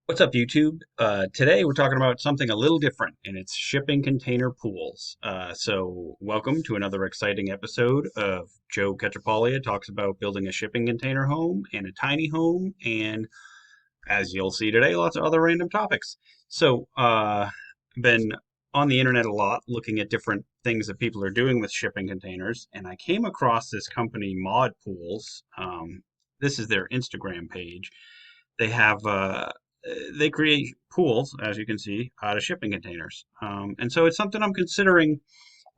What's up, YouTube? Today we're talking about something a little different, and it's shipping container pools. So, welcome to another exciting episode of Joe Catrapalia talks about building a shipping container home and a tiny home, and as you'll see today, lots of other random topics. So, been on the internet a lot looking at different things that people are doing with shipping containers, and I came across this company, Mod Pools. This is their Instagram page. They have they create pools, as you can see, out of shipping containers. And so it's something I'm considering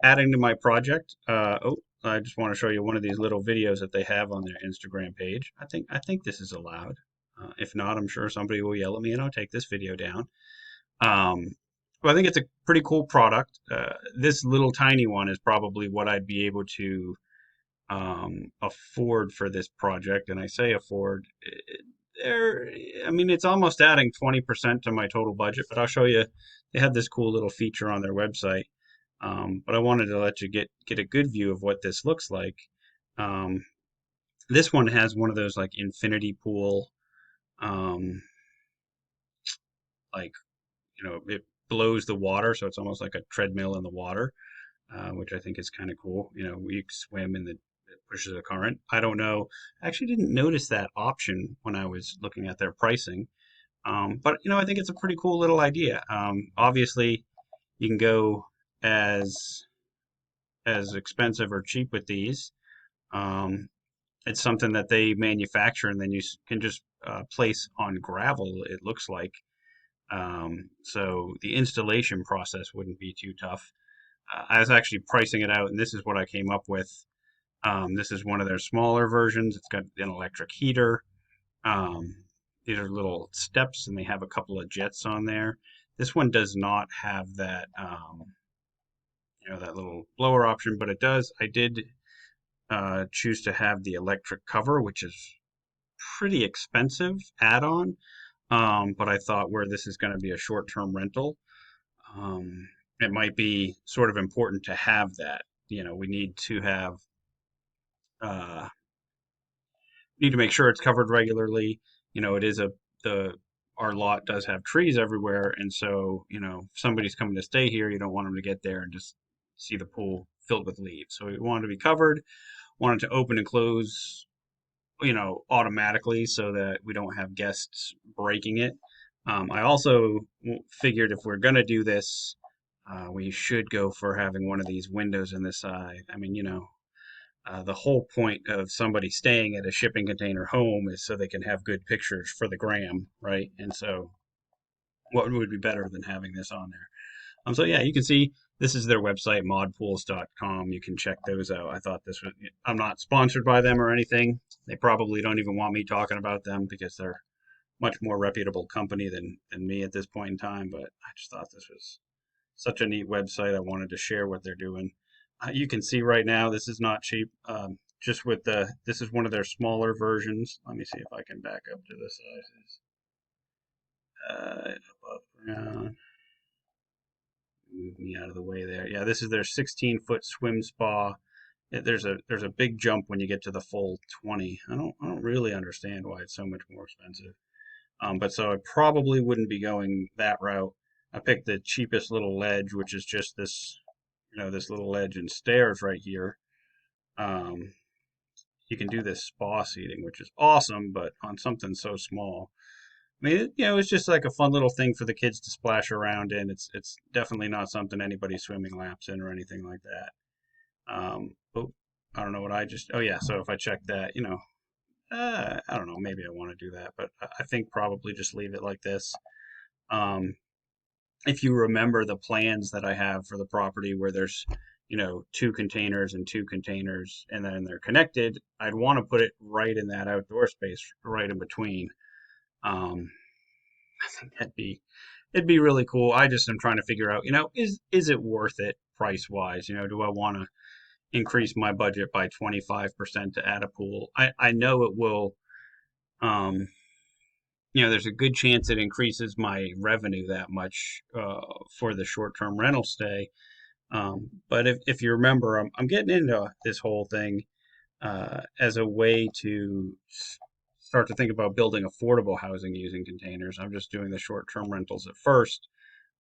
adding to my project. I just want to show you one of these little videos that they have on their Instagram page. I think this is allowed. If not, I'm sure somebody will yell at me and I'll take this video down. Um, but I think it's a pretty cool product. This little tiny one is probably what I'd be able to afford for this project. And I say afford, there, I mean, it's almost adding 20% to my total budget, but I'll show you. They have this cool little feature on their website. But I wanted to let you get a good view of what this looks like. Um, this one has one of those like infinity pool, um, like it blows the water, so it's almost like a treadmill in the water, which I think is kind of cool. We swim in the it pushes a current. I don't know. I actually didn't notice that option when I was looking at their pricing. But I think it's a pretty cool little idea. Obviously, you can go as as expensive or cheap with these. Um, it's something that they manufacture, and then you can just place on gravel. It looks like. So the installation process wouldn't be too tough. I was actually pricing it out, and this is what I came up with. This is one of their smaller versions. It's got an electric heater. Um, these are little steps, and they have a couple of jets on there. This one does not have that, that little blower option, but it does. I did choose to have the electric cover, which is pretty expensive add-on. But I thought where this is going to be a short-term rental, um, it might be sort of important to have that. We need to have uh, need to make sure it's covered regularly. It is the our lot does have trees everywhere, and so if somebody's coming to stay here, you don't want them to get there and just see the pool filled with leaves. So we want it to be covered, want it to open and close, automatically so that we don't have guests breaking it. I also figured if we're gonna do this, we should go for having one of these windows in the side. I mean, the whole point of somebody staying at a shipping container home is so they can have good pictures for the gram, right? And so, what would be better than having this on there? So yeah, you can see this is their website, modpools.com. You can check those out. I thought this was. I'm not sponsored by them or anything. They probably don't even want me talking about them because they're much more reputable company than me at this point in time. But I just thought this was such a neat website. I wanted to share what they're doing. You can see right now this is not cheap. Just with this is one of their smaller versions. Let me see if I can back up to the sizes. Above ground. Move me out of the way there. Yeah, this is their 16-foot swim spa. There's a big jump when you get to the full 20. I don't really understand why it's so much more expensive. But so I probably wouldn't be going that route. I picked the cheapest little ledge, which is just this little ledge and stairs right here. Um, you can do this spa seating, which is awesome, but on something so small. I mean, it's just like a fun little thing for the kids to splash around in. It's definitely not something anybody's swimming laps in or anything like that. Oh, I don't know what I just. Oh yeah, so if I check that, I don't know. Maybe I want to do that, but I think probably just leave it like this. Um, if you remember the plans that I have for the property where there's, two containers and two containers and then they're connected, I'd want to put it right in that outdoor space, right in between. Um, I think it'd be really cool. I just am trying to figure out, is it worth it price wise? Do I want to increase my budget by 25% to add a pool? I know it will, um, there's a good chance it increases my revenue that much for the short-term rental stay. But if you remember, I'm getting into this whole thing as a way to start to think about building affordable housing using containers. I'm just doing the short-term rentals at first,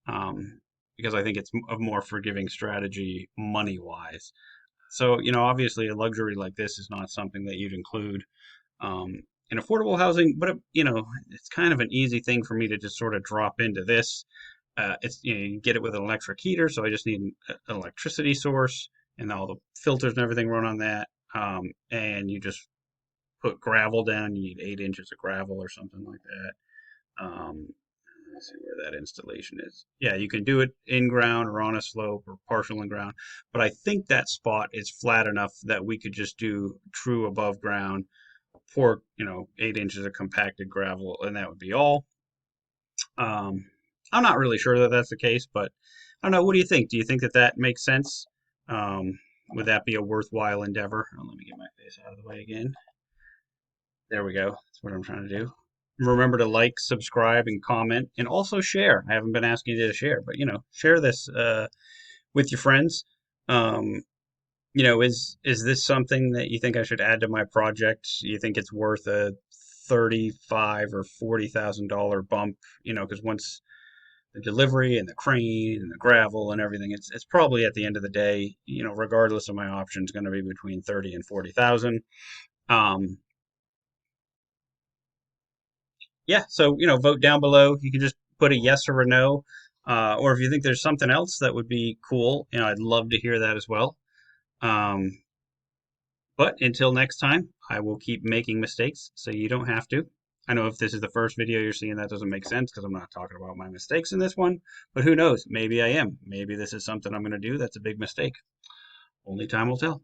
because I think it's a more forgiving strategy money-wise. So, obviously a luxury like this is not something that you'd include in affordable housing, but it's kind of an easy thing for me to just sort of drop into this. It's you get it with an electric heater, so I just need an electricity source, and all the filters and everything run on that. And you just put gravel down. You need 8 inches of gravel or something like that. Let's see where that installation is. Yeah, you can do it in ground or on a slope or partial in ground, but I think that spot is flat enough that we could just do true above ground, pour 8 inches of compacted gravel, and that would be all. Um, I'm not really sure that that's the case, but I don't know. What do you think? Do you think that that makes sense? Um, would that be a worthwhile endeavor? Oh, let me get my face out of the way again. There we go. That's what I'm trying to do. Remember to like, subscribe, and comment, and also share. I haven't been asking you to share, but share this with your friends. Um, is this something that you think I should add to my project? You think it's worth a 35 or $40,000 bump? Because once the delivery and the crane and the gravel and everything, it's probably at the end of the day, regardless of my options, going to be between 30 and 40,000. Um, yeah, so vote down below. You can just put a yes or a no, or if you think there's something else that would be cool, I'd love to hear that as well. Um, but until next time, I will keep making mistakes so you don't have to. I know if this is the first video you're seeing, that doesn't make sense because I'm not talking about my mistakes in this one, but who knows? Maybe I am. Maybe this is something I'm going to do that's a big mistake. Only time will tell.